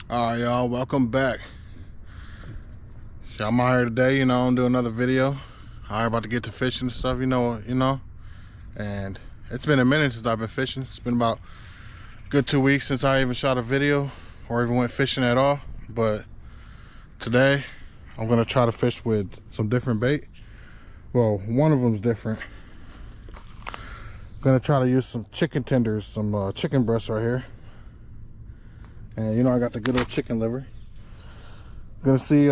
All right, y'all, welcome back. I'm out here today, I'm doing another video. I'm about to get to fishing and stuff, and it's been a minute since I've been fishing. It's been about a good 2 weeks since I even shot a video or even went fishing at all. But today, I'm gonna try to fish with some different bait. Well, one of them's different. I'm gonna try to use some chicken tenders, some chicken breasts right here. And I got the good old chicken liver. Gonna see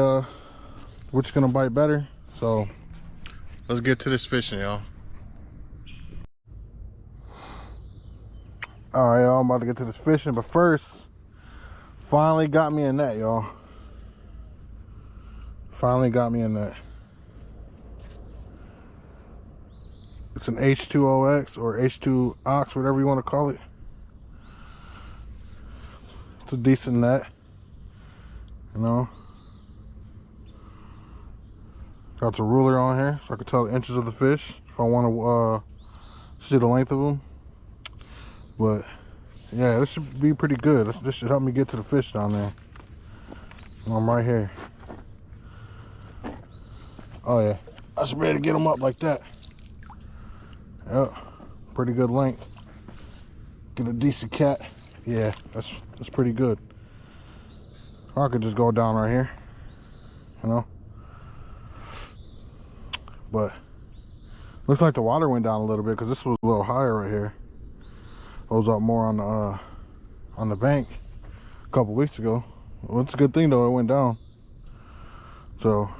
which gonna bite better. So let's get to this fishing, y'all. All right, y'all, I'm about to get to this fishing, but first, finally got me a net, y'all. Finally got me a net. It's an H2OX or H2 ox, whatever you want to call it. It's a decent net, Got the ruler on here so I can tell the inches of the fish if I want to see the length of them. But yeah, this should be pretty good. This should help me get to the fish down there. I'm right here. Oh yeah, I should be able to get them up like that. Yep, pretty good length. Get a decent cat. Yeah, that's pretty good. Or I could just go down right here, But looks like the water went down a little bit because this was a little higher right here. It was up more on the bank a couple weeks ago. Well, it's a good thing though, it went down. So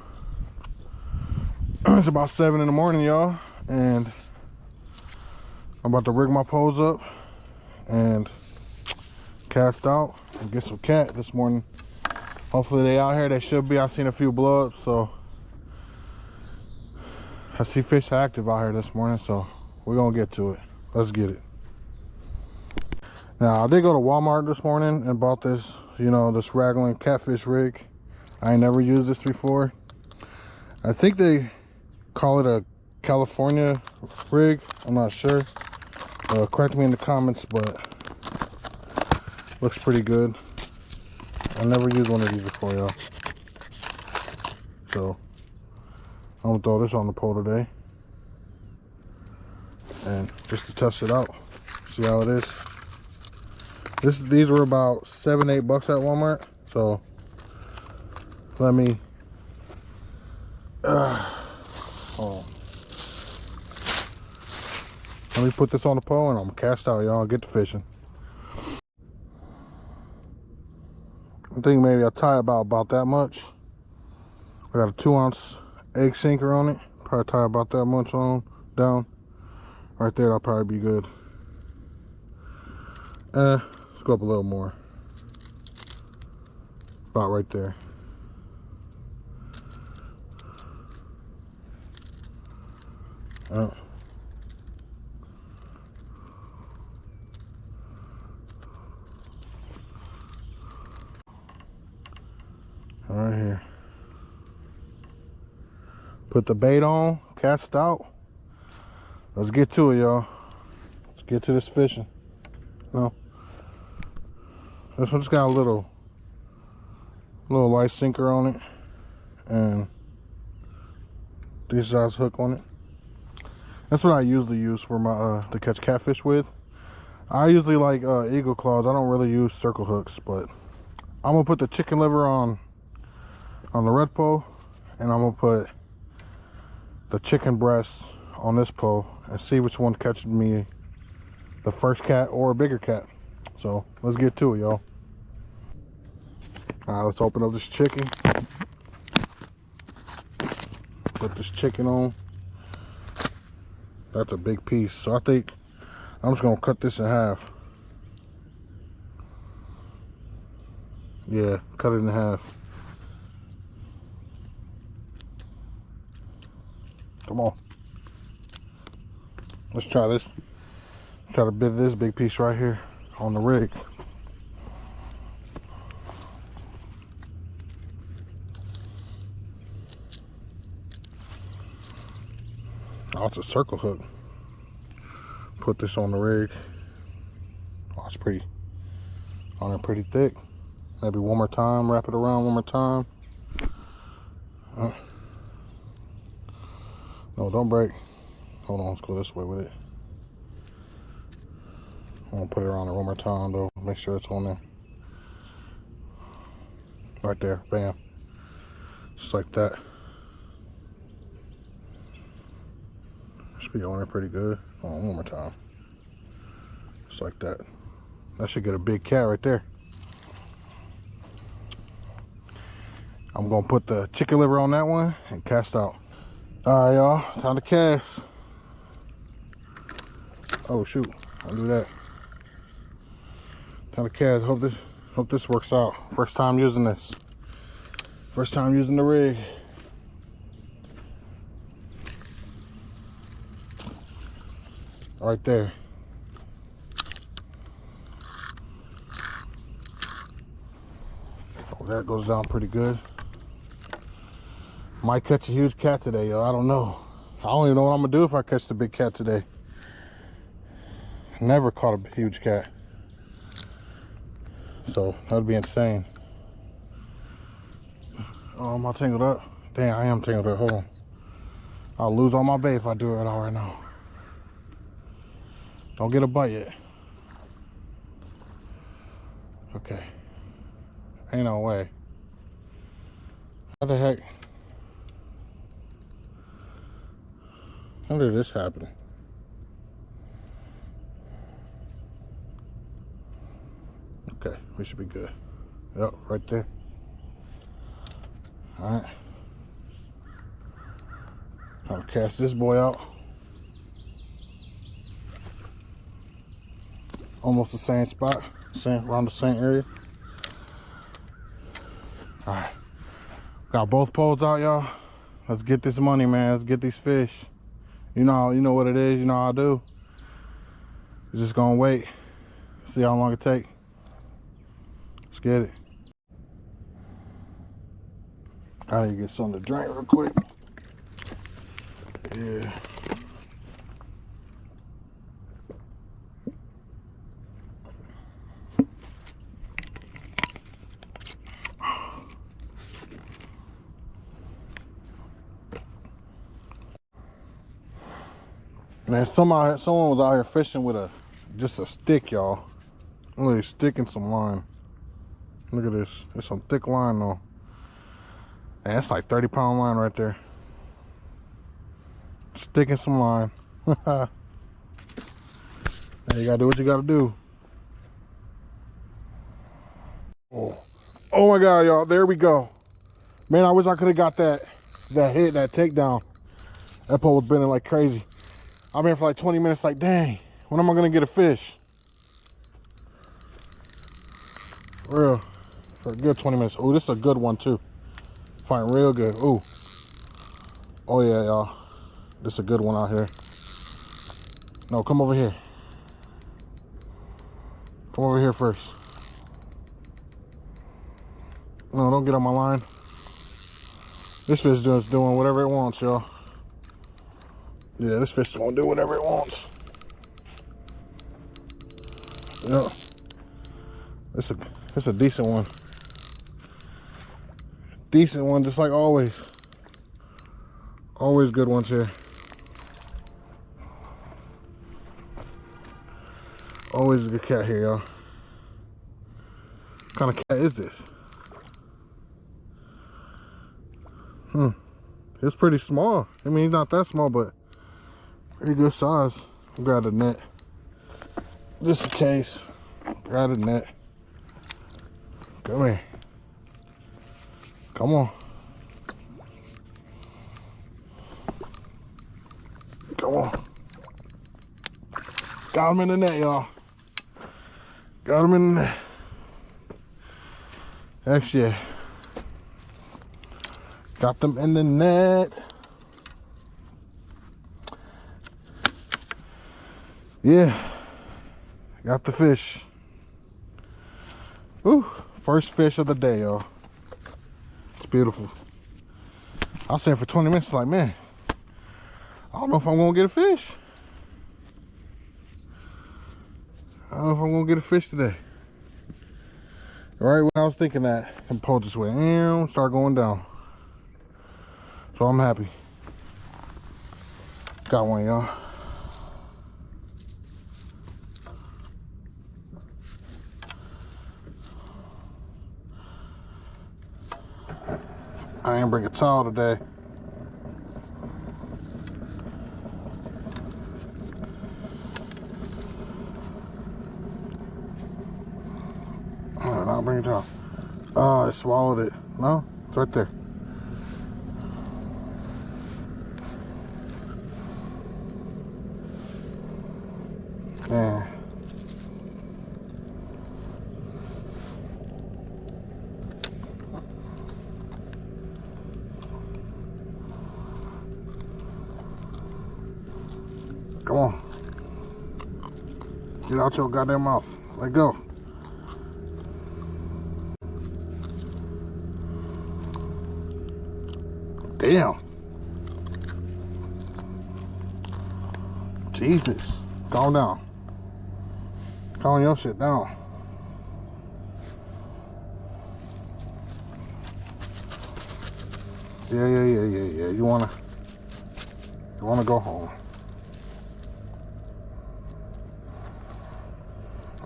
it's about 7 in the morning, y'all, and I'm about to rig my poles up and cast out and get some cat this morning. Hopefully they out here. They should be. I've seen a few blow ups, so I see fish active out here this morning, so we're gonna get to it. Let's get it. Now I did go to Walmart this morning and bought this, this Raglan Catfish rig. I ain't never used this before. I think they call it a California rig. I'm not sure. Correct me in the comments, but looks pretty good. I never used one of these before, y'all. So I'm gonna throw this on the pole today, and just to test it out, see how it is. These were about $7-8 at Walmart. So let me hold on. Let me put this on the pole and I'm gonna cast out, y'all. Get to fishing. I think maybe I'll tie about that much. I got a 2-ounce egg sinker on it. Probably tie about that much on down. Right there, that'll probably be good. Let's go up a little more. About right there. Right here. Put the bait on, cast out. Let's get to it, y'all. Let's get to this fishing. This one's got a little light sinker on it and decent size hook on it. That's what I usually use for my to catch catfish with. I usually like eagle claws. I don't really use circle hooks, but I'm gonna put the chicken liver on the red pole, and I'm gonna put the chicken breast on this pole and see which one catches me the first cat or a bigger cat. So let's get to it, y'all. All right, let's open up this chicken. Put this chicken on. That's a big piece, so I think I'm just gonna cut this in half. Yeah, cut it in half. Come on. Let's try this. Try to bit this big piece right here on the rig. Oh, it's a circle hook. Put this on the rig. Oh, it's pretty on there, pretty thick. Maybe one more time, wrap it around one more time. No, don't break. Hold on, let's go this way with it. I'm gonna put it around it one more time though. Make sure it's on there. Right there, bam. Just like that. Should be on there pretty good. Hold on, one more time. Just like that. That should get a big cat right there. I'm gonna put the chicken liver on that one and cast out. All right, y'all, time to cast. Oh shoot, I'll do that. Time to cast. Hope this works out. First time using this. First time using the rig. Right there. Oh, that goes down pretty good. Might catch a huge cat today, yo. I don't know. I don't even know what I'm gonna do if I catch the big cat today. Never caught a huge cat. So that would be insane. Oh, am I tangled up? Dang, I am tangled up. Hold on. I'll lose all my bait if I do it all right now. Don't get a bite yet. Okay. Ain't no way. How the heck? How did this happen? Okay, we should be good. Yep, right there. All right. Time to cast this boy out. Almost the same spot, around the same area. All right. Got both poles out, y'all. Let's get this money, man. Let's get these fish. You know what it is. You know how I do. We're just gonna wait. See how long it take. Let's get it. I need to get something to drink real quick. Yeah. Man, someone was out here fishing with just a stick, y'all. Really sticking some line. Look at this. It's some thick line though. And it's like 30-pound line right there. Sticking some line. Now you gotta do what you gotta do. Oh my God, y'all, there we go. Man, I wish I could have got that hit, that takedown. That pole was bending like crazy. I've been here for like 20 minutes like, dang, when am I gonna get a fish? For real, for a good 20 minutes. Oh, this is a good one too. Find real good. Ooh. Oh yeah, y'all. This is a good one out here. No, come over here. Come over here first. No, don't get on my line. This fish is doing whatever it wants, y'all. Yeah, this fish is gonna do whatever it wants. Yeah. It's a decent one. Decent one, just like always. Always good ones here. Always a good cat here, y'all. What kind of cat is this? It's pretty small. I mean, he's not that small, but pretty good size. Grab the net. Just in case. Grab the net. Come here. Come on. Come on. Got him in the net, y'all. Got him in the net. Heck yeah. Got them in the net. Yeah. Got the fish. Ooh. First fish of the day, y'all. It's beautiful. I was saying for 20 minutes, like, man, I don't know if I'm gonna get a fish. I don't know if I'm gonna get a fish today. Right when I was thinking that, and pole just went and start going down. So I'm happy. Got one, y'all. I ain't bring a towel today. Alright, I'll bring a towel. Oh, I swallowed it. No, it's right there. Yeah. Come on. Get out your goddamn mouth. Let go. Damn. Jesus. Calm down. Calm your shit down. Yeah. You wanna go home.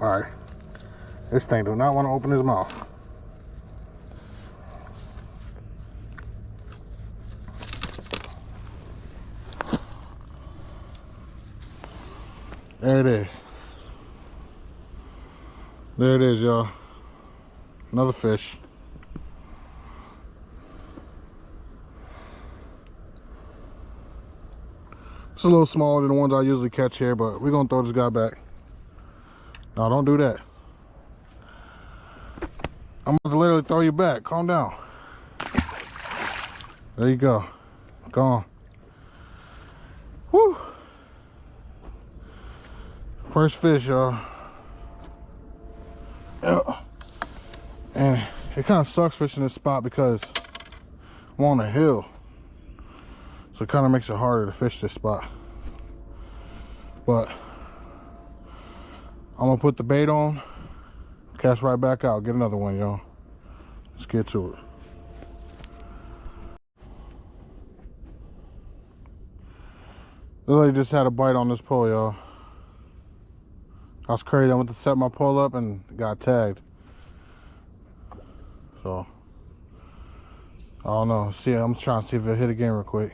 Alright. This thing do not want to open his mouth. There it is. There it is, y'all. Another fish. It's a little smaller than the ones I usually catch here, but we're gonna throw this guy back. No, don't do that. I'm about to literally throw you back. Calm down. There you go. Gone. Whew. First fish, y'all. And it kind of sucks fishing this spot because I'm on a hill. So it kind of makes it harder to fish this spot. But I'm gonna put the bait on, cast right back out, get another one, y'all. Let's get to it. Literally just had a bite on this pole, y'all. That's crazy. I went to set my pole up and got tagged. So I don't know. See, I'm trying to see if it'll hit again real quick.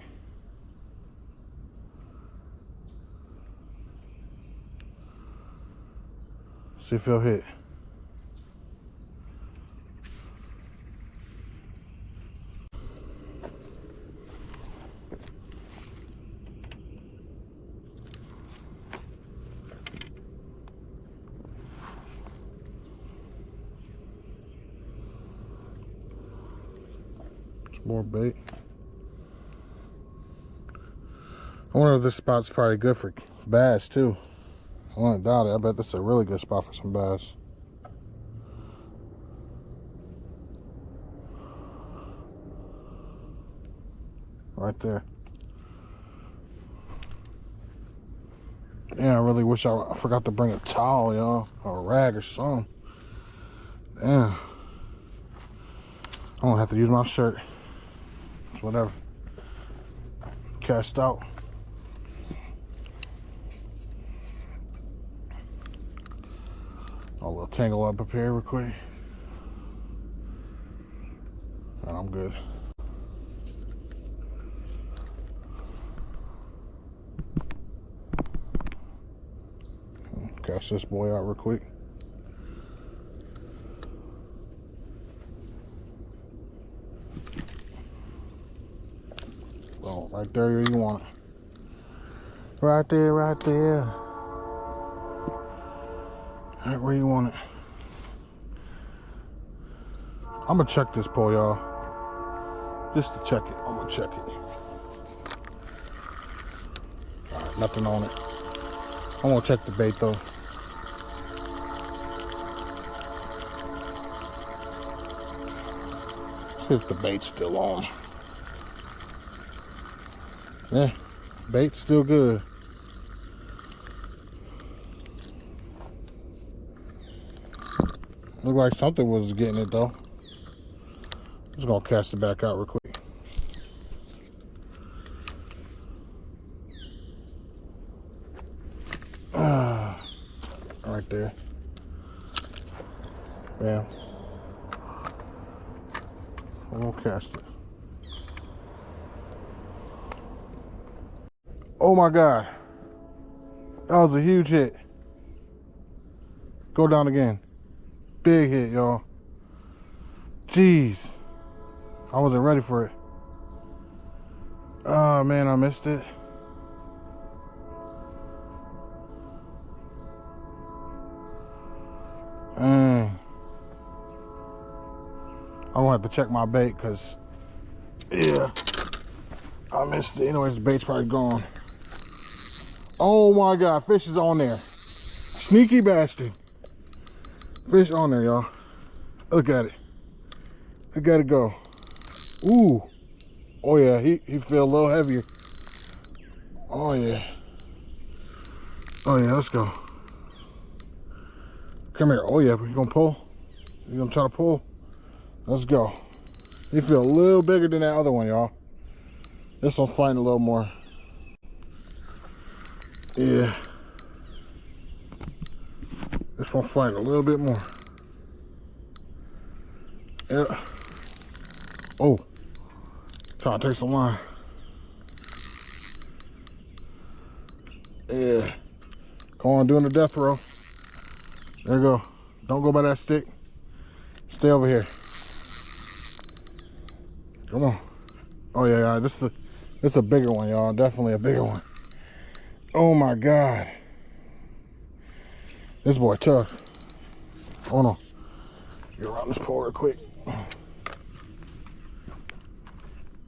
See if it'll hit. More bait. I wonder if this spot's probably good for bass too. I wouldn't doubt it. I bet this is a really good spot for some bass. Right there. Yeah, I really wish I forgot to bring a towel, y'all, or a rag or something. Damn. I'm gonna have to use my shirt. It's whatever. Cast out. A little tangle up here real quick. And I'm good. Cast this boy out real quick. Well, right there where you want it. Right there, right there. Right where you want it. I'm gonna check this pole, y'all. Just to check it. I'm gonna check it. Alright, nothing on it. I'm gonna check the bait though. See if the bait's still on. Yeah, bait's still good. Looked like something was getting it though. Just gonna cast it back out real quick. Right there. Bam. I'm gonna cast it. Oh my God. That was a huge hit. Go down again. Big hit, y'all. Jeez. I wasn't ready for it. Oh man, I missed it. I'm gonna have to check my bait because, yeah, I missed it. Anyways, the bait's probably gone. Oh my God, fish is on there. Sneaky bastard. Fish on there, y'all. Look at it. Look at it go. Ooh. Oh yeah, he feel a little heavier. Oh yeah. Oh yeah, let's go. Come here. Oh yeah, you gonna pull? You gonna try to pull? Let's go. He feel a little bigger than that other one, y'all. This one's fighting a little more. Yeah. This one's fighting a little bit more. Yeah. Oh. Trying to take some line. Yeah. Come on, doing the death row. There you go. Don't go by that stick. Stay over here. Come on. Oh yeah, this is a bigger one, y'all. Definitely a bigger one. Oh my God. This boy tough. Hold on. Get around this pole real quick.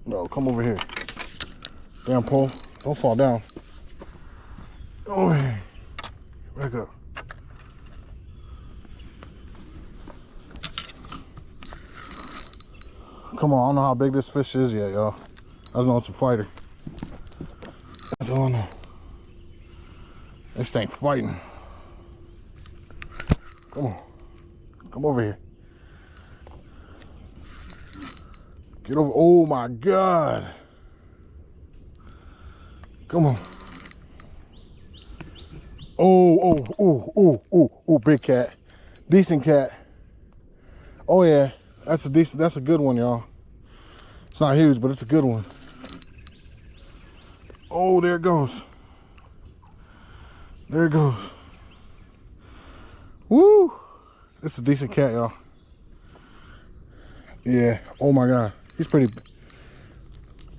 No, come over here. Damn pole. Don't fall down. Over here. Back up. Come on, I don't know how big this fish is yet, y'all. I just know it's a fighter. That's all I know. This thing fighting. Come on. Come over here. Get over. Oh my God. Come on. Oh, big cat. Decent cat. Oh yeah, that's a good one, y'all. It's not huge, but it's a good one. Oh, there it goes. There it goes. Woo! It's a decent cat, y'all. Yeah, oh my God. He's pretty,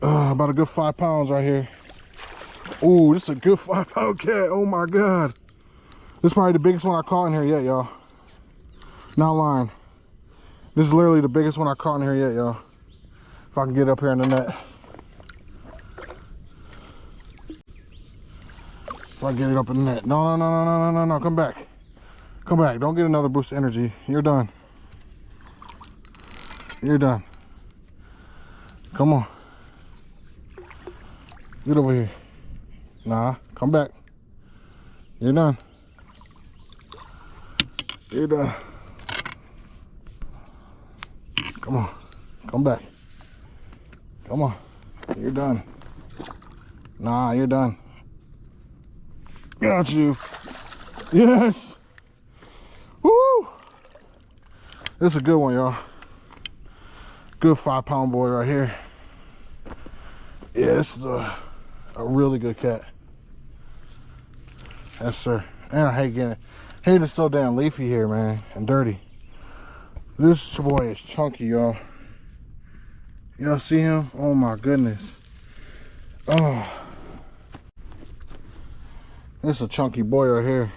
about a good 5 pounds right here. Oh, this is a good 5 pound cat. Oh my God. This is probably the biggest one I caught in here yet, y'all. Not lying. This is literally the biggest one I caught in here yet, y'all. If I can get up here in the net. If I get it up in the net. No, come back. Come back, don't get another boost of energy. You're done. You're done. Come on. Get over here. Nah, come back. You're done. You're done. Come on. Come back. Come on. You're done. Nah, you're done. Got you. Yes. Woo. This is a good one, y'all. Good 5 pound boy right here. Yeah, this is a really good cat. Yes, sir. And I hate getting it. Hate it's so damn leafy here, man, and dirty. This boy is chunky, y'all. Y'all see him? Oh my goodness. Oh. This is a chunky boy right here.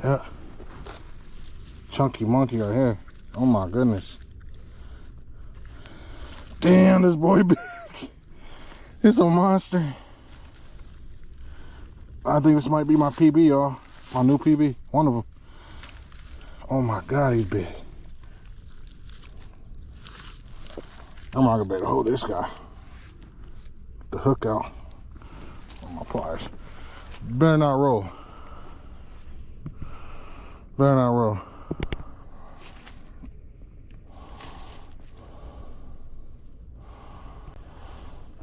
Yeah. Chunky monkey right here. Oh my goodness. Damn, this boy big. It's a monster. I think this might be my PB, y'all. My new PB. One of them. Oh my God, he's big. I'm not gonna be able to hold this guy. Get the hook out on my pliers. Better not roll. Better not roll.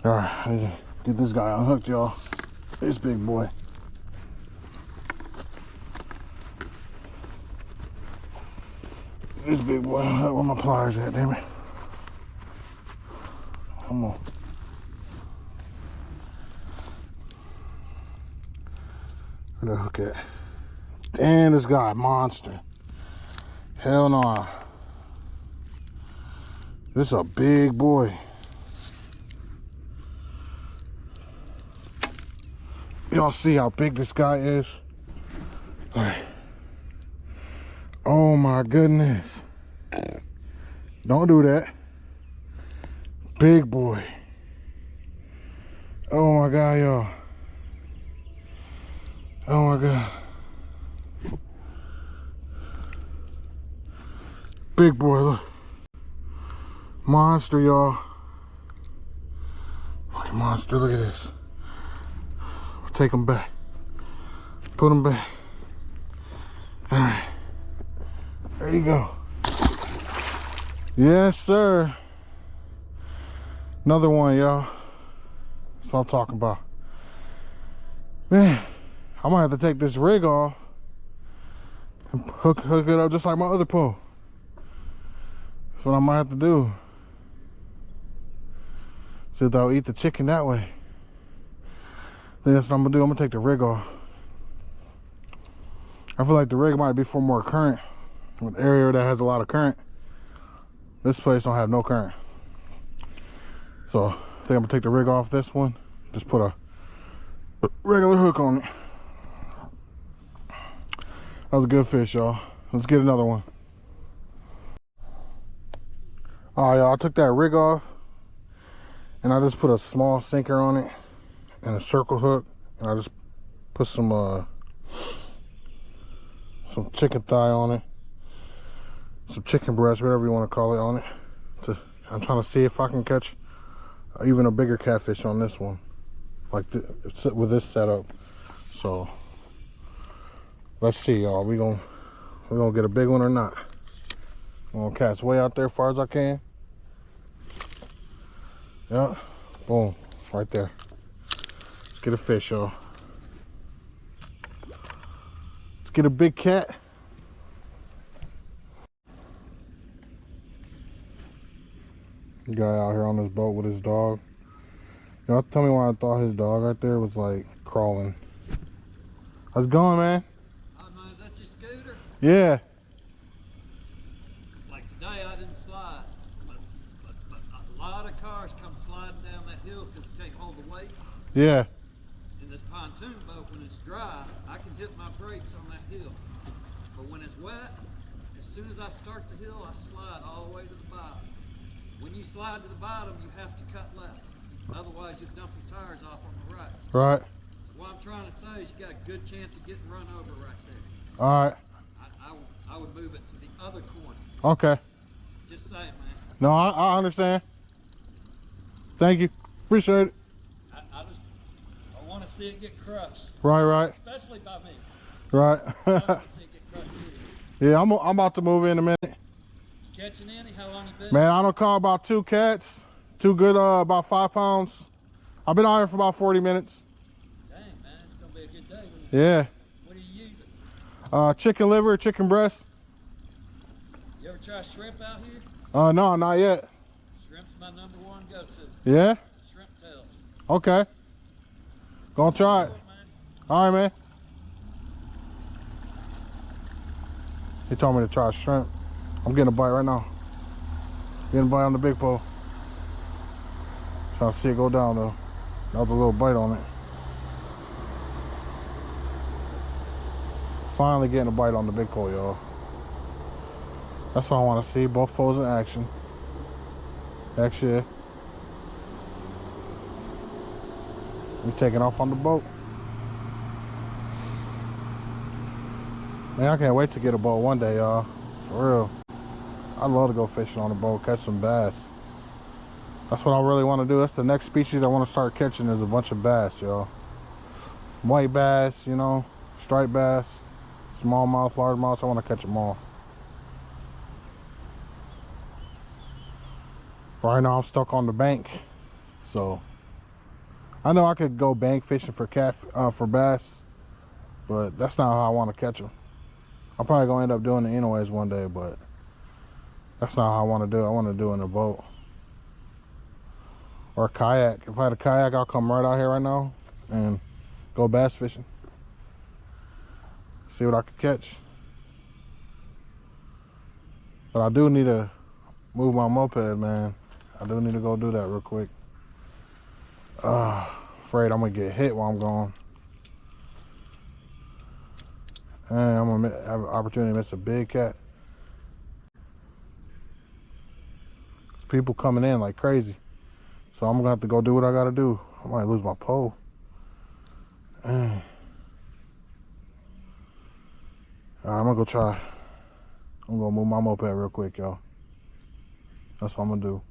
Alright, I need to get this guy unhooked, y'all. This big boy. This big boy unhooked. Where my pliers at, damn it. Come on. Where the hook at? Damn, this guy, monster. Hell no. This is a big boy. Y'all see how big this guy is? All right. Oh my goodness. Don't do that. Big boy. Oh my God, y'all. Oh my God. Big boy, look. Monster, y'all. Fucking monster, look at this. We'll take him back. Put him back. All right. There you go. Yes, sir. Another one, y'all. That's what I'm talking about. Man, I might have to take this rig off and hook it up just like my other pole. That's what I might have to do. See if I'll eat the chicken that way. Then that's what I'm gonna do. I'm gonna take the rig off. I feel like the rig might be for more current. An area that has a lot of current. This place don't have no current. So I think I'm gonna take the rig off this one. Just put a regular hook on it. That was a good fish, y'all. Let's get another one. All right, y'all, I took that rig off and I just put a small sinker on it and a circle hook, and I just put some chicken thigh on it, some chicken breast, whatever you want to call it, on it. I'm trying to see if I can catch even a bigger catfish on this one, like with this setup. So let's see, y'all. We gonna get a big one or not? I'm gonna cast way out there as far as I can. Yeah, boom, right there. Let's get a fish, y'all. Let's get a big cat. Guy out here on this boat with his dog. Y'all tell me why I thought his dog right there was like crawling. How's it going, man? Oh man, is that your scooter? Yeah. Like today I didn't slide, but a lot of cars come sliding down that hill because they can't hold the weight. Yeah. In this pontoon boat, when it's dry, I can hit my brakes on that hill. But when it's wet, as soon as I start the hill, I slide all the way to the bottom. When you slide to the bottom, you have to cut left. Otherwise, you dump your tires off on the right. Right. So what I'm trying to say is you got a good chance of getting run over right there. All right. I would move it to the other corner. Okay. Just saying, man. No, I understand. Thank you. Appreciate it. I want to see it get crushed. Right. Especially by me. Right. I want to see it get crushed too. Yeah, I'm about to move in a minute. Catching any? How long you been? Man, I don't call about 2 cats. 2 good, about 5 pounds. I've been out here for about 40 minutes. Dang, man, it's gonna be a good day. Yeah. What are you using? Chicken liver, chicken breast. You ever try shrimp out here? No, not yet. Shrimp's my #1 go-to. Yeah? Shrimp tails. Okay. Gonna try it. All right, man. He told me to try shrimp. I'm getting a bite right now. Getting a bite on the big pole. Trying to see it go down though. That was a little bite on it. Finally getting a bite on the big pole, y'all. That's what I want to see. Both poles in action. Heck yeah. We taking off on the boat. Man, I can't wait to get a boat one day, y'all. For real. I'd love to go fishing on a boat, catch some bass. That's what I really want to do. That's the next species I want to start catching, is a bunch of bass, y'all. White bass, you know, striped bass, Smallmouth, largemouth, I want to catch them all. Right now I'm stuck on the bank, so I know I could go bank fishing for for bass, but that's not how I want to catch them. I'm probably gonna end up doing it anyways one day, but that's not how I want to do it. I want to do it in a boat or a kayak. If I had a kayak, I'll come right out here right now and go bass fishing. See what I could catch. But I do need to move my moped, man. I do need to go do that real quick. Afraid I'm gonna get hit while I'm gone. And I'm gonna have an opportunity to miss a big cat. People coming in like crazy. So I'm gonna have to go do what I gotta do. I might lose my pole. Dang. Alright, I'm gonna go try. I'm gonna move my moped real quick, y'all. That's what I'm gonna do.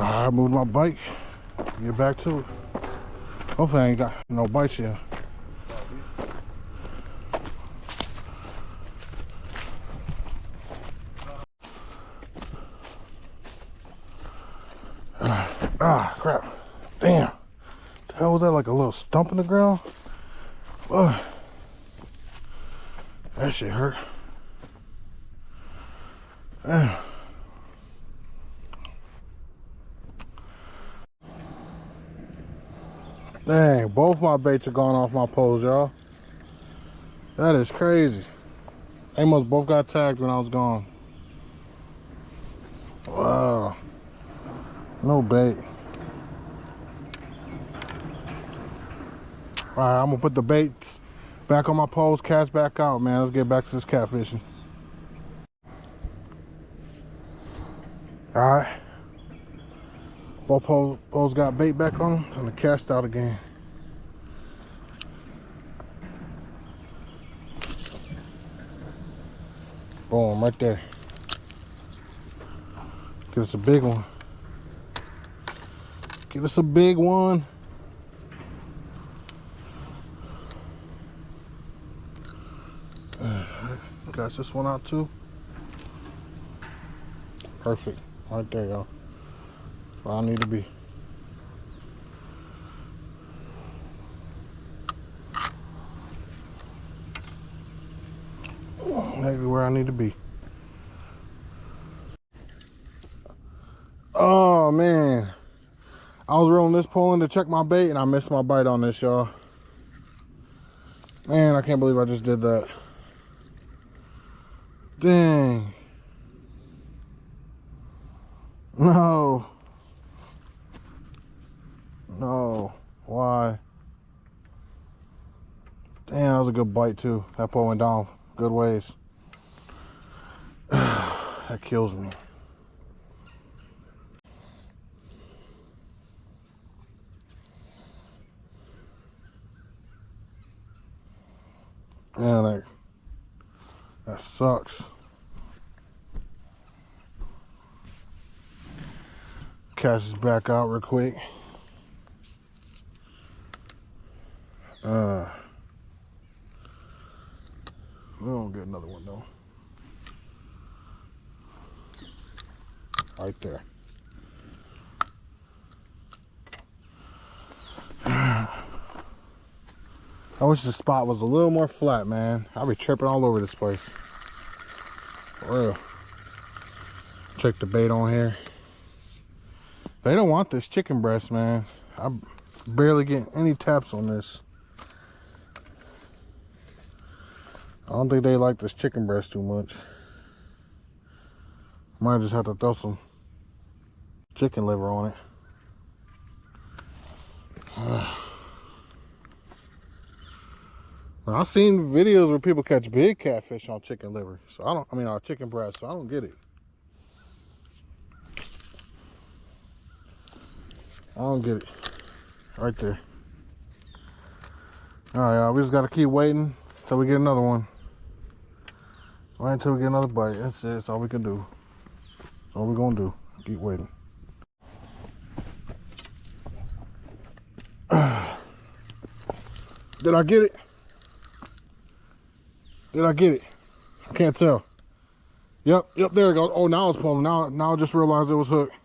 I moved my bike. Get back to it. Hopefully I ain't got no bites yet. Crap. Damn. The hell was that, like a little stump in the ground? That shit hurt. Damn. Dang, both my baits are gone off my poles, y'all. That is crazy. They must both got tagged when I was gone. Wow. No bait. Alright, I'm gonna put the baits back on my poles, cast back out, man. Let's get back to this catfishing. Alright. Both poles got bait back on them. I'm gonna cast out again. Boom, right there. Get us a big one. Get us a big one. Got this one out too. Perfect. Right there, y'all. Where I need to be. Exactly where I need to be. Oh man, I was rolling this pole in to check my bait and I missed my bite on this, y'all. Man, I can't believe I just did that. Dang. No. No. Why? Damn, that was a good bite too. That pole went down good ways. That kills me. Man, that sucks. Cast this back out real quick. We'll get another one though. Right there. I wish the spot was a little more flat, man. I'll be tripping all over this place. For real. Check the bait on here. They don't want this chicken breast, man. I barely get any taps on this. I don't think they like this chicken breast too much. Might just have to throw some chicken liver on it. I've seen videos where people catch big catfish on chicken liver. So I mean on chicken breast, so I don't get it. I don't get it. Right there. Alright, y'all, we just gotta keep waiting until we get another one. Wait until we get another bite. That's it. That's all we can do. That's all we're gonna do. Keep waiting. Did I get it? Did I get it? I can't tell. Yep, there it goes. Oh, now it's pulling. Now I just realized it was hooked.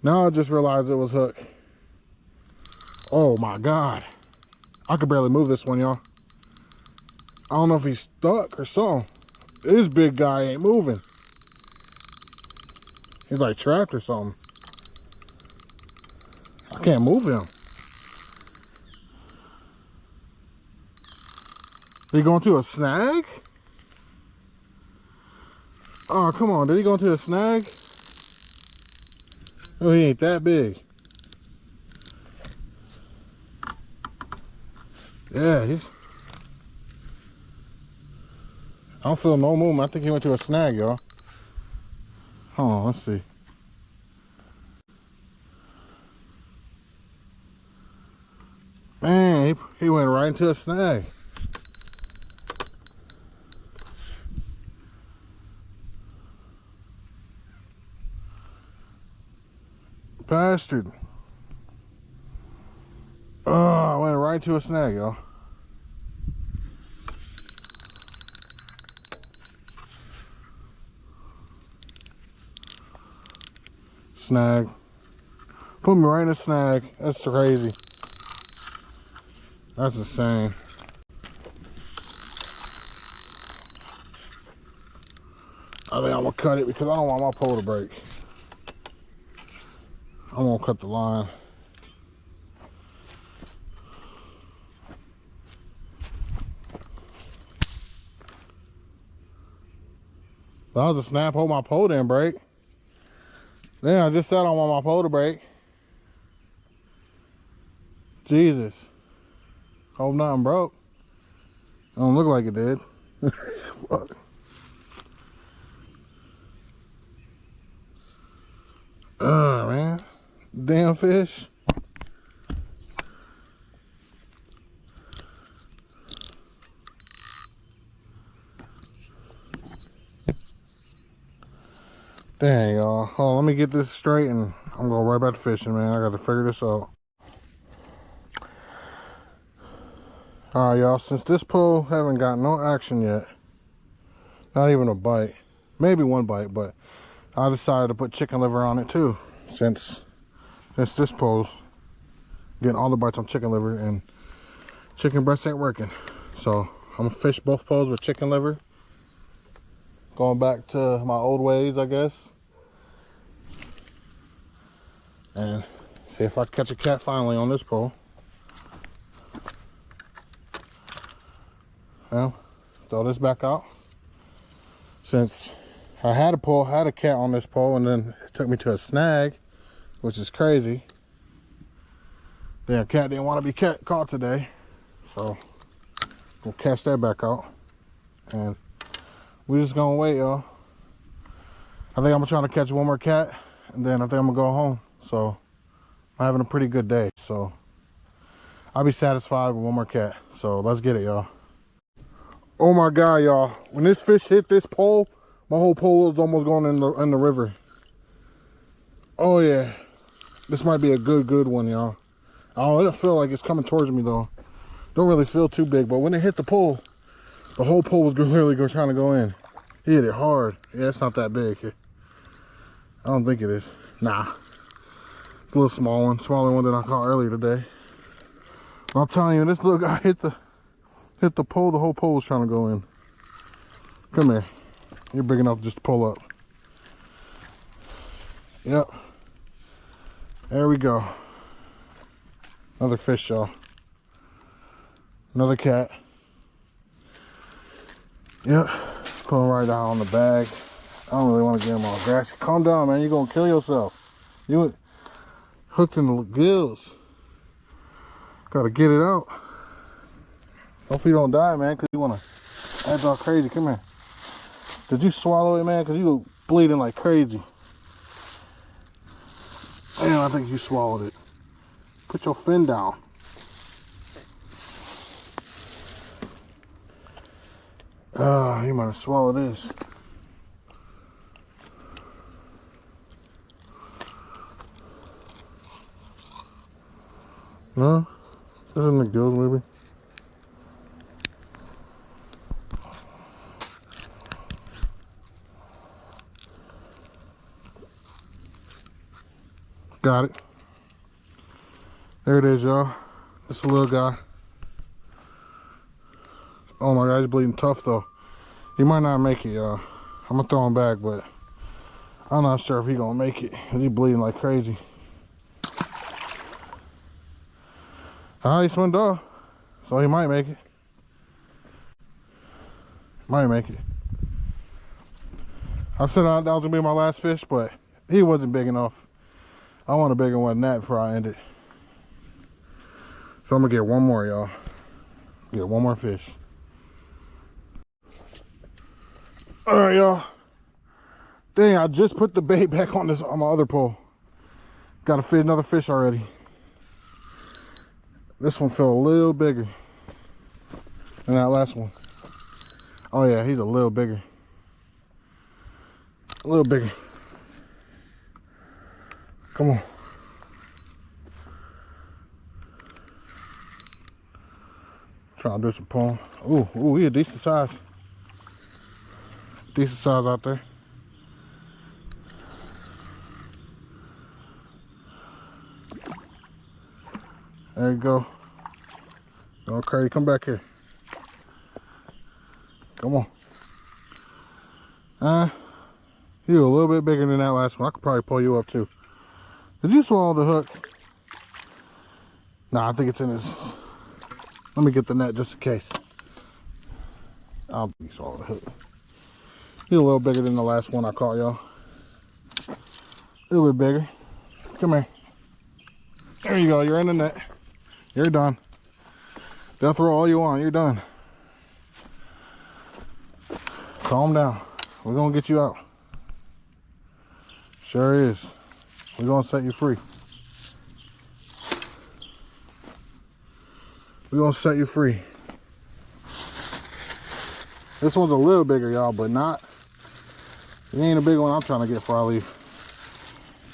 Now I just realized it was hooked. Oh my God. I could barely move this one, y'all. I don't know if he's stuck or something. This big guy ain't moving. He's like trapped or something. I can't move him. Did he go into a snag? Oh, come on. Did he go into a snag? Oh, he ain't that big. Yeah, I don't feel no movement. I think he went to a snag, y'all. Hold on, let's see. Man, he went right into a snag. Bastard. Oh, I went right to a snag, y'all. Snag. Put me right in a snag. That's crazy. That's insane. I think I'm gonna cut it because I don't want my pole to break. I'm gonna cut the line. That was a snap. Hope my pole didn't break. Then I just said I don't want my pole to break. Jesus. Hope nothing broke. Don't look like it did. Fuck. Man. Damn fish. Dang, y'all. Hold on, let me get this straight and I'm going right back to fishing, man. I got to figure this out. Alright, y'all. Since this pole haven't got no action yet, not even a bite, maybe one bite, but I decided to put chicken liver on it too, since this pole's getting all the bites on chicken liver and chicken breast ain't working. So I'm gonna fish both poles with chicken liver. Going back to my old ways, I guess. And see if I catch a cat finally on this pole. Well, throw this back out. Since I had a cat on this pole, and then it took me to a snag, which is crazy. Yeah, cat didn't want to be caught today. So we'll cast that back out. And we're just gonna wait, y'all. I think I'm gonna try to catch one more cat, and then I think I'm gonna go home. So I'm having a pretty good day. So I'll be satisfied with one more cat. So let's get it, y'all. Oh my God, y'all. When this fish hit this pole, my whole pole was almost going in the river. Oh yeah. This might be a good one, y'all. Oh, I don't feel like it's coming towards me though. Don't really feel too big, but when it hit the pole, the whole pole was literally trying to go in. He hit it hard. Yeah, it's not that big. I don't think it is. Nah. It's a little small one. Smaller one than I caught earlier today. But I'm telling you, this little guy hit the pole. The whole pole was trying to go in. Come here. You're big enough just to pull up. Yep. There we go. Another fish, y'all. Another cat. Yep. Put him right down on the bag. I don't really want to get him all grassy. Calm down, man. You're going to kill yourself. You hooked in the gills. Got to get it out. Hopefully you don't die, man, because you want to act all crazy. Come here. Did you swallow it, man? Because you bleeding like crazy. Man, I think you swallowed it. Put your fin down. You might have swallowed this. No? This isn't the gills, maybe. Got it. There it is, y'all. Just a little guy. Oh my God, he's bleeding tough though. He might not make it, y'all. I'm gonna throw him back, but I'm not sure if he's gonna make it. He's bleeding like crazy. He swimed off, so he might make it. Might make it. I said that was gonna be my last fish, but he wasn't big enough. I want a bigger one than that before I end it. So I'm gonna get one more, y'all. Get one more fish. All right, y'all. Dang, I just put the bait back on my other pole. Got to feed another fish already. This one felt a little bigger than that last one. Oh yeah, he's a little bigger. A little bigger. Come on. Trying to do some pulling. Ooh, he a decent size. Decent size out there. There you go. Going crazy. Come back here. Come on. You a little bit bigger than that last one. I could probably pull you up too. Did you swallow the hook? Nah, I think it's in his. Let me get the net just in case. I don't think he swallowed the hook. He's a little bigger than the last one I caught, y'all. A little bit bigger. Come here. There you go. You're in the net. You're done. They'll throw all you want. You're done. Calm down. We're going to get you out. Sure is. We're going to set you free. We're going to set you free. This one's a little bigger, y'all, but not. It ain't a big one I'm trying to get before I leave.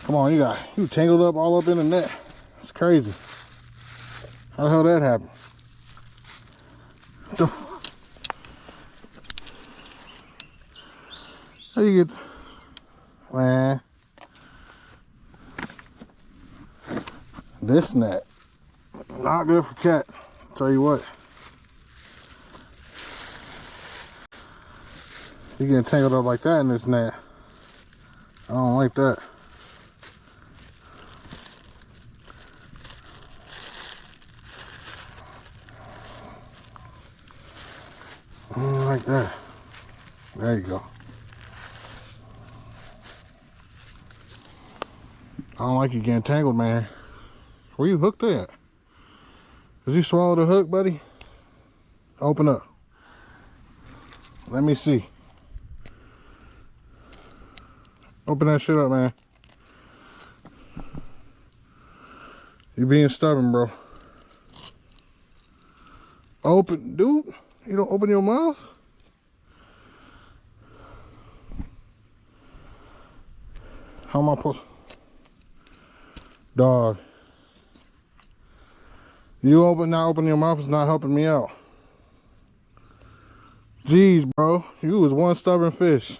Come on, you tangled up all up in the net. It's crazy. How the hell did that happen? How you get, man? This net, not good for cat. Tell you what. You getting tangled up like that in this net. I don't like that. I don't like that. There you go. I don't like you getting tangled, man. Where you hooked at? Did you swallow the hook, buddy? Open up. Let me see. Open that shit up, man. You being stubborn, bro. Open, dude. You don't open your mouth? How am I supposed? Dog. You not opening your mouth is not helping me out. Jeez, bro. You was one stubborn fish.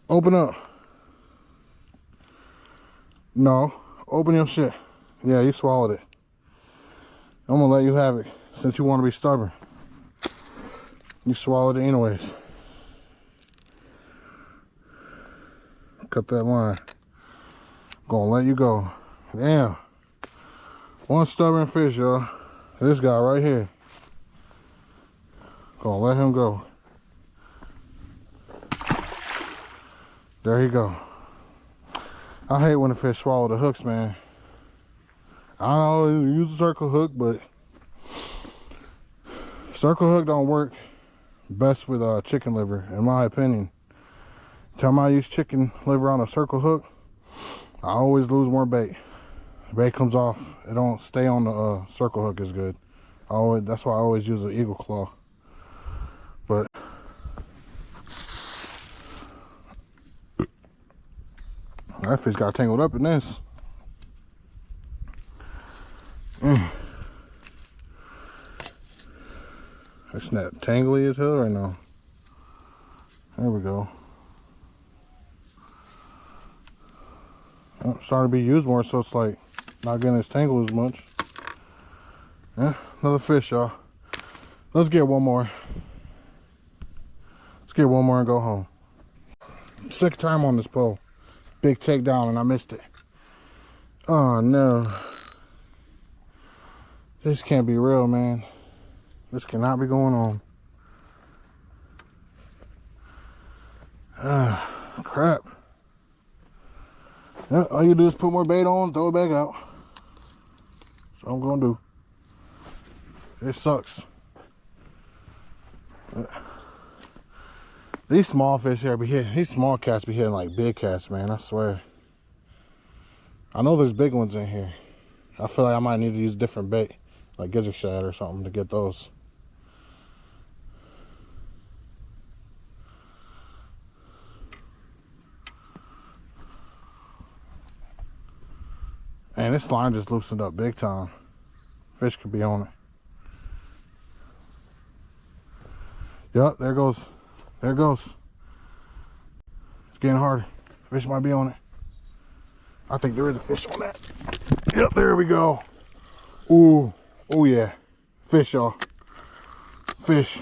Open up. No. Open your shit. Yeah, you swallowed it. I'm gonna let you have it since you want to be stubborn. You swallowed it anyways. Cut that line. Gonna let you go. Damn. One stubborn fish, y'all. This guy right here. Gonna let him go. There you go. I hate when the fish swallow the hooks, man. I don't always use a circle hook, but circle hook don't work best with chicken liver, in my opinion. Time I use chicken liver on a circle hook, I always lose more bait. The bait comes off, it don't stay on the circle hook as good. That's why I always use an eagle claw. But that fish got tangled up in this. It's not tangly as hell right now. There we go. Oh, starting to be used more, so it's like not getting as tangled as much. Yeah, another fish, y'all. Let's get one more. Let's get one more and go home. Second time on this pole. Big takedown and I missed it. Oh no. This can't be real, man. This cannot be going on. Crap. Yeah, all you do is put more bait on, throw it back out. That's what I'm gonna do. It sucks. These small fish here be hitting, these small cats be hitting like big cats, man, I swear. I know there's big ones in here. I feel like I might need to use different bait, like gizzard shad or something to get those. Man, this line just loosened up big time. Fish could be on it. Yep, there it goes. There it goes. It's getting harder. Fish might be on it. I think there is a fish on that. Yep, there we go. Ooh, oh yeah. Fish, y'all. Fish.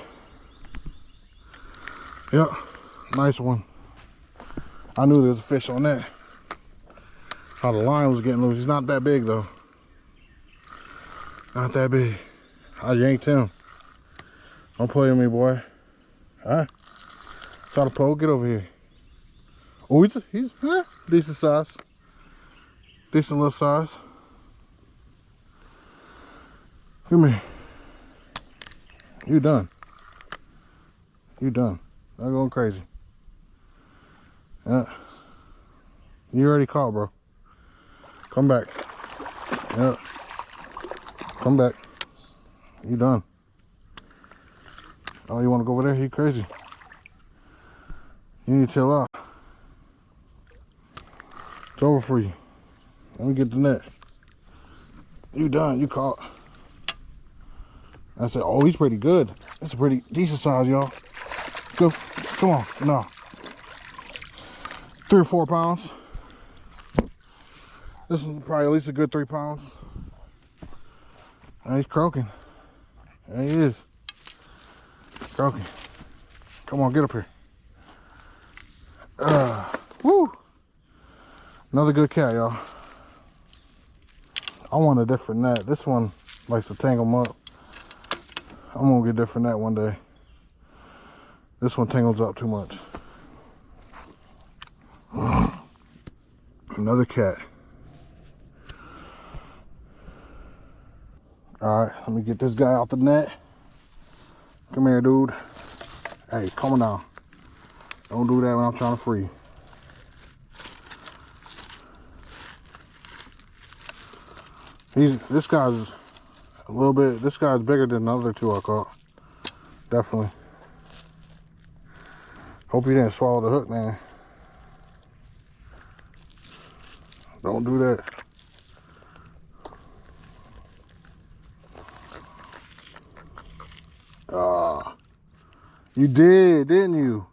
Yep, nice one. I knew there was a fish on that. How the line was getting loose. He's not that big though. Not that big. I yanked him. Don't play with me, boy. Huh? Try to pull. Get over here. Oh, he's decent size. Decent little size. Come here. You done. You done. Not going crazy. Yeah. You already caught, bro. Come back. Yeah. Come back. You done. Oh, you want to go over there? You crazy. You need to chill out. It's over for you. Let me get the net. You done. You caught. I said, oh, he's pretty good. That's a pretty decent size, y'all. Go. Come on. No. 3 or 4 pounds. This one's probably at least a good 3 pounds. And he's croaking. There he is. Croaking. Come on, get up here. Woo! Another good cat, y'all. I want a different net. This one likes to tangle them up. I'm gonna get a different net one day. This one tangles up too much. Another cat. All right, let me get this guy out the net. Come here, dude. Hey, calm down. Don't do that when I'm trying to free. This guy's a little bit, this guy's bigger than the other 2 I caught. Definitely. Hope you didn't swallow the hook, man. Don't do that. You did, didn't you?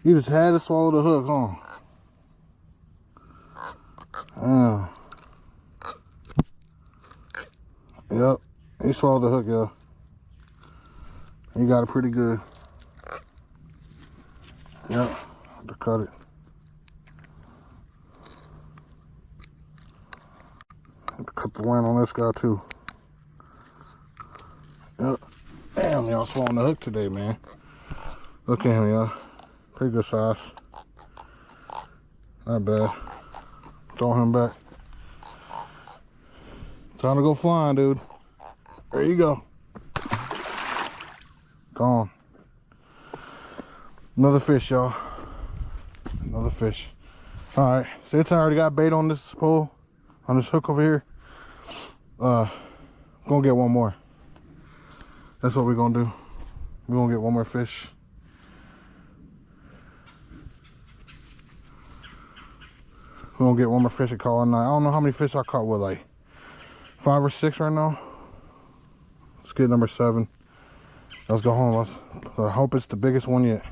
You just had to swallow the hook, huh? Yep, he swallowed the hook, y'all. He got it pretty good. Yep, have to cut it. cut the line on this guy too. Yep. Damn, y'all swallowing the hook today, man. Look at him, y'all. Pretty good size. Not bad. Throw him back. Time to go flying, dude. There you go. Gone. Another fish, y'all. Another fish. Alright, since I already got bait on this pole, on this hook over here, gonna get one more. That's what we're gonna do. We're gonna get one more fish. We're gonna get one more fish to call all night. I don't know how many fish I caught with, like 5 or 6 right now. Let's get number 7. Let's go home. I hope it's the biggest one yet.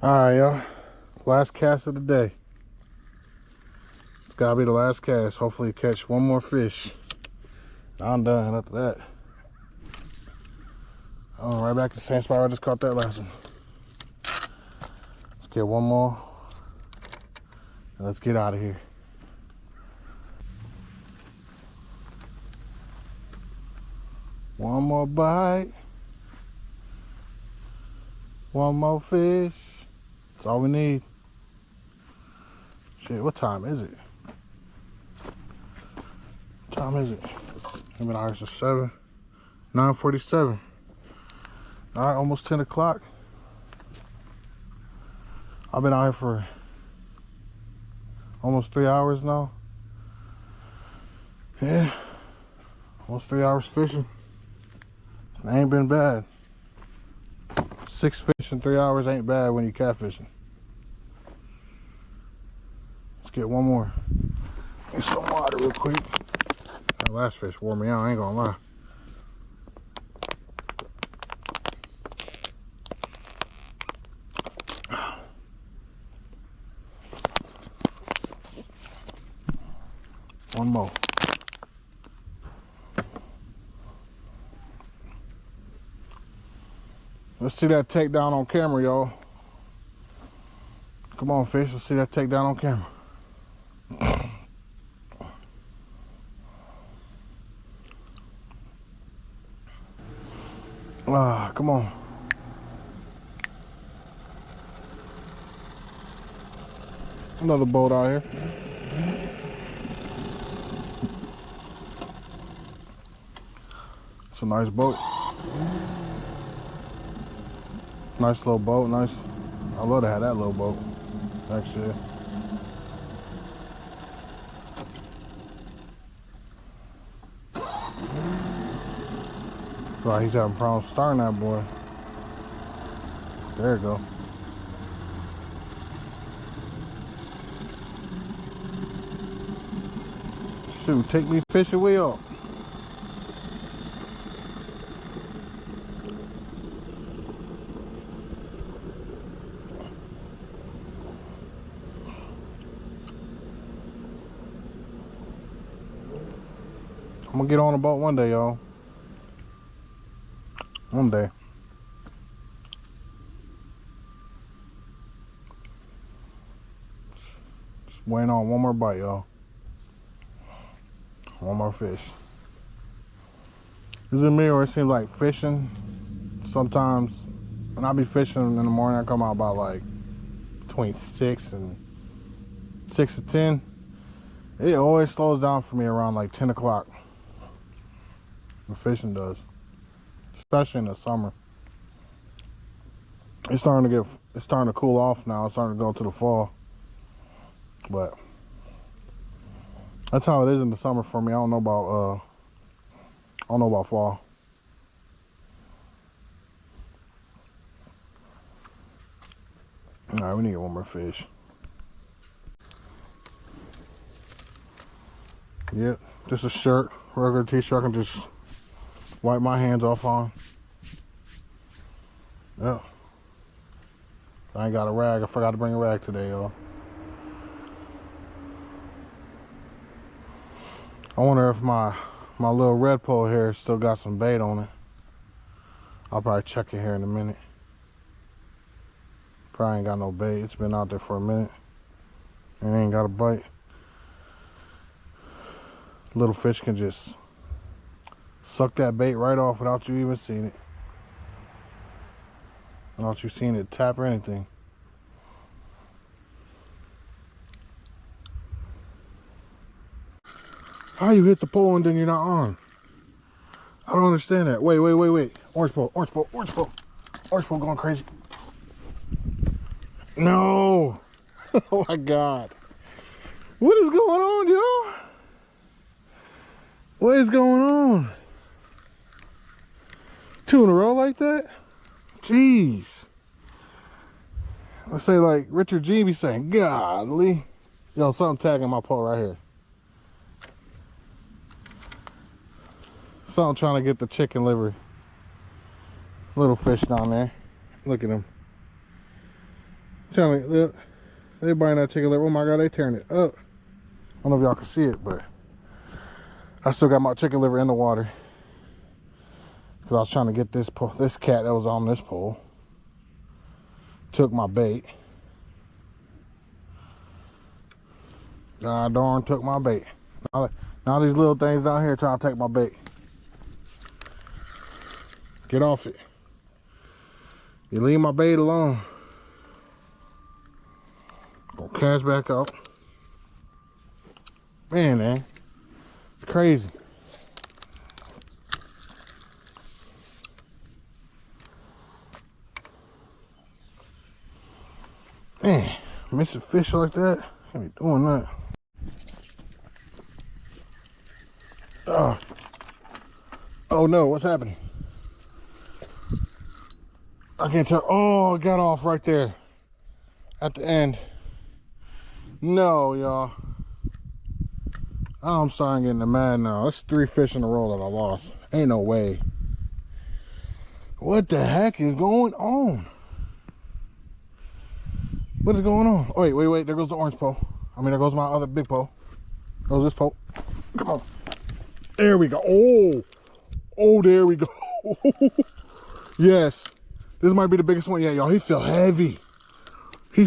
Alright, y'all. Last cast of the day. It's gotta be the last cast. Hopefully catch one more fish. I'm done after that. Oh, right back to the same spot I just caught that last one. Let's get one more. And let's get out of here. One more bite. One more fish. That's all we need. Shit, what time is it? What time is it? I've been out here since 7. 9:47. Alright, almost 10 o'clock. I've been out here for almost 3 hours now. Yeah. Almost 3 hours fishing. It ain't been bad. 6 fish in 3 hours ain't bad when you catfishing. Let's get one more. Get some water real quick. That last fish wore me out, I ain't gonna lie. One more. Let's see that takedown on camera, y'all. Come on, fish. Let's see that takedown on camera. Ah, come on. Another boat out here. It's a nice boat. Nice little boat, nice. I love to have that little boat, actually. Right, he's having problems starting that boy. There you go. Shoot, take me fishing wheel. I'm gonna get on a boat one day, y'all. One day. Just waiting on one more bite, y'all. One more fish. Is it me or it seems like fishing? Sometimes when I be fishing in the morning, I come out about like between 6 and 6 to 10. It always slows down for me around like 10 o'clock. The fishing does, especially in the summer. It's starting to cool off now. It's starting to go to the fall, but that's how it is in the summer for me. I don't know about fall. All right, we need one more fish. Yep, just a shirt, regular t-shirt. I can just wipe my hands off on. Yeah. I ain't got a rag. I forgot to bring a rag today, y'all. I wonder if my little red pole here still got some bait on it. I'll probably check it here in a minute. Probably ain't got no bait. It's been out there for a minute and ain't got a bite. Little fish can just suck that bait right off without you even seeing it. Without you seeing it tap or anything. How you hit the pole and then you're not on? I don't understand that. Wait. Orange pole going crazy. No. Oh my God. What is going on, y'all? What is going on? 2 in a row like that? Jeez. I say like Richard G be saying, golly. Yo, something tagging my pole right here. Something trying to get the chicken liver. Little fish down there. Look at him. Tell me, look. They buying that chicken liver. Oh my God, they tearing it up. I don't know if y'all can see it, but I still got my chicken liver in the water. Because I was trying to get this cat that was on this pole. Took my bait. God darn took my bait. Now these little things down here trying to take my bait. Get off it. You leave my bait alone. Gonna cast back out. Man, it's crazy. Man, missing fish like that. Can't be doing that. Oh no, what's happening? I can't tell. Oh, it got off right there at the end. No, y'all. I'm starting getting mad now. That's 3 fish in a row that I lost. Ain't no way. What the heck is going on? What is going on? Oh, wait. There goes the orange pole. I mean, there goes my other big pole. There goes this pole. Come on. There we go. Oh, there we go. Yes. This might be the biggest one yet, y'all. He feel heavy.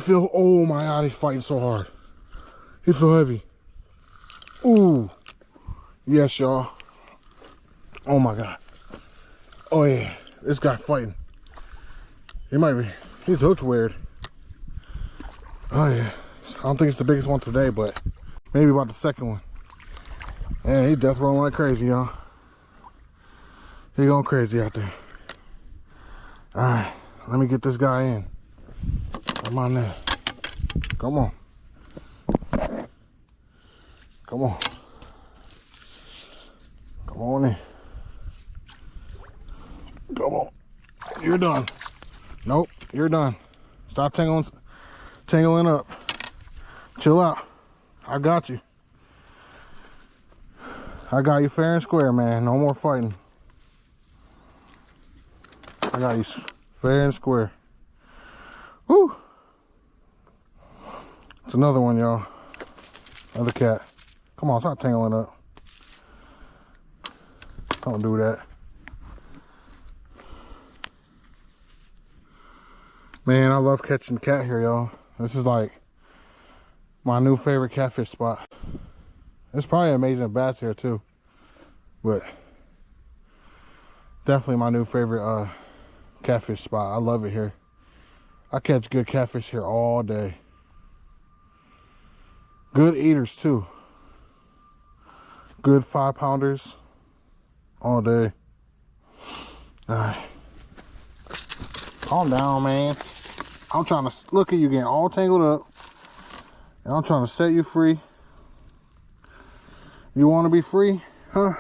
Oh my God, he's fighting so hard. He feel heavy. Ooh. Yes, y'all. Oh my God. Oh yeah, this guy fighting. He might be, his hook's weird. Oh yeah. I don't think it's the biggest one today, but maybe about the second one. Yeah, he's death rolling like crazy, y'all. He going crazy out there. All right, let me get this guy in. Come on now. Come on. Come on. Come on in. Come on. You're done. Nope, you're done. Stop tangling up. Chill out. I got you. I got you fair and square, man. No more fighting. I got you fair and square. Woo! It's another one, y'all. Another cat. Come on, stop tangling up. Don't do that. Man, I love catching cat here, y'all. This is like my new favorite catfish spot. There's probably amazing bass here too, but definitely my new favorite catfish spot. I love it here. I catch good catfish here all day. Good eaters too. Good 5-pounders all day. All right. Calm down, man. I'm trying to look at you getting all tangled up, and I'm trying to set you free. You want to be free, huh?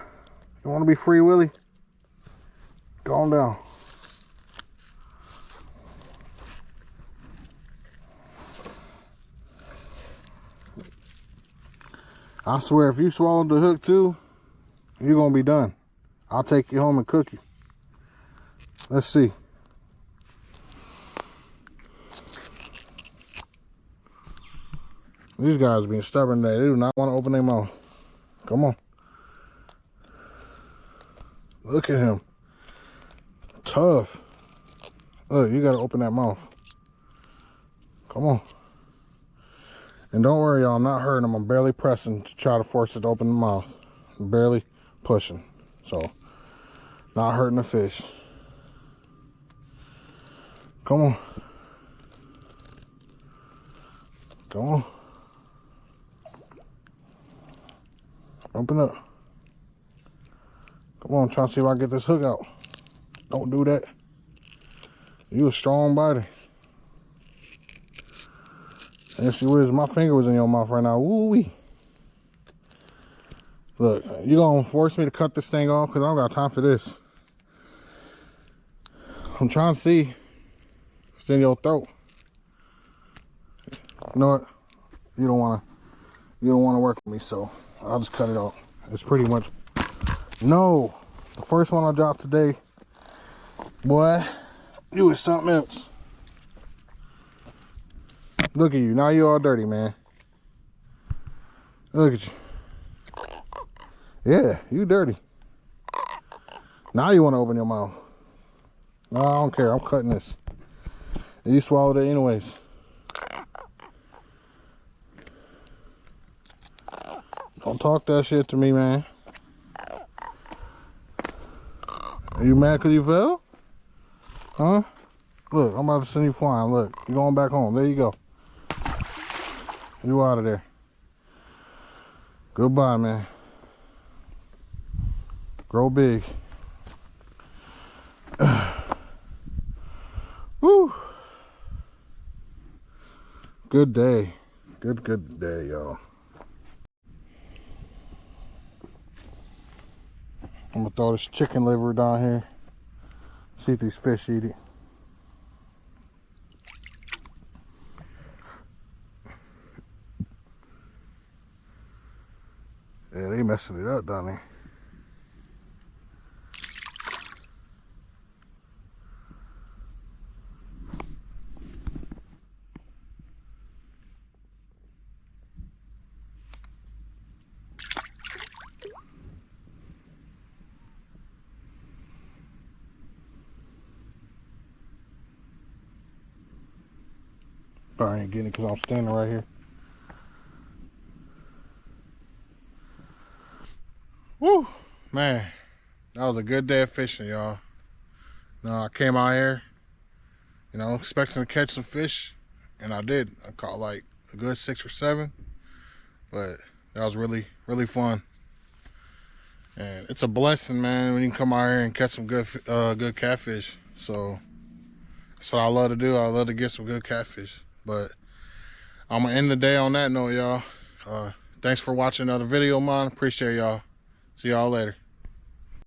You want to be free, Willie? Calm down. I swear, if you swallowed the hook too, you're gonna be done. I'll take you home and cook you. Let's see. These guys are being stubborn today. They do not want to open their mouth. Come on. Look at him. Tough. Look, you got to open that mouth. Come on. And don't worry, y'all. I'm not hurting him. I'm barely pressing to try to force it to open the mouth. barely pushing. So, not hurting the fish. Come on. Come on. Open up. Come on, try to see if I can get this hook out. Don't do that. You a strong body. And she was, my finger was in your mouth right now. Woo-wee. Look, you gonna force me to cut this thing off because I don't got time for this. I'm trying to see if it's in your throat. You know what? You don't wanna work with me, so I'll just cut it off. It's pretty much, no. The first one I dropped today, boy, you was something else. Look at you, now you all dirty, man. Look at you. Yeah, you dirty. Now you want to open your mouth. No, I don't care. I'm cutting this. You swallowed it anyways. Don't talk that shit to me, man. Are you mad because you fell? Huh? Look, I'm about to send you flying. Look, you're going back home. There you go. You out of there. Goodbye, man. Grow big. Woo. Good day. Good day, y'all. I'm gonna throw this chicken liver down here. See if these fish eat it. Yeah, they messing it up down there. Probably ain't getting it because I'm standing right here. Woo, man, that was a good day of fishing, y'all. I came out here, expecting to catch some fish, and I did. I caught like a good 6 or 7, but that was really fun. And it's a blessing, man, when you can come out here and catch some good catfish. So that's what I love to do. I love to get some good catfish. But I'm gonna end the day on that note, y'all. Thanks for watching another video of mine. Appreciate y'all. See y'all later.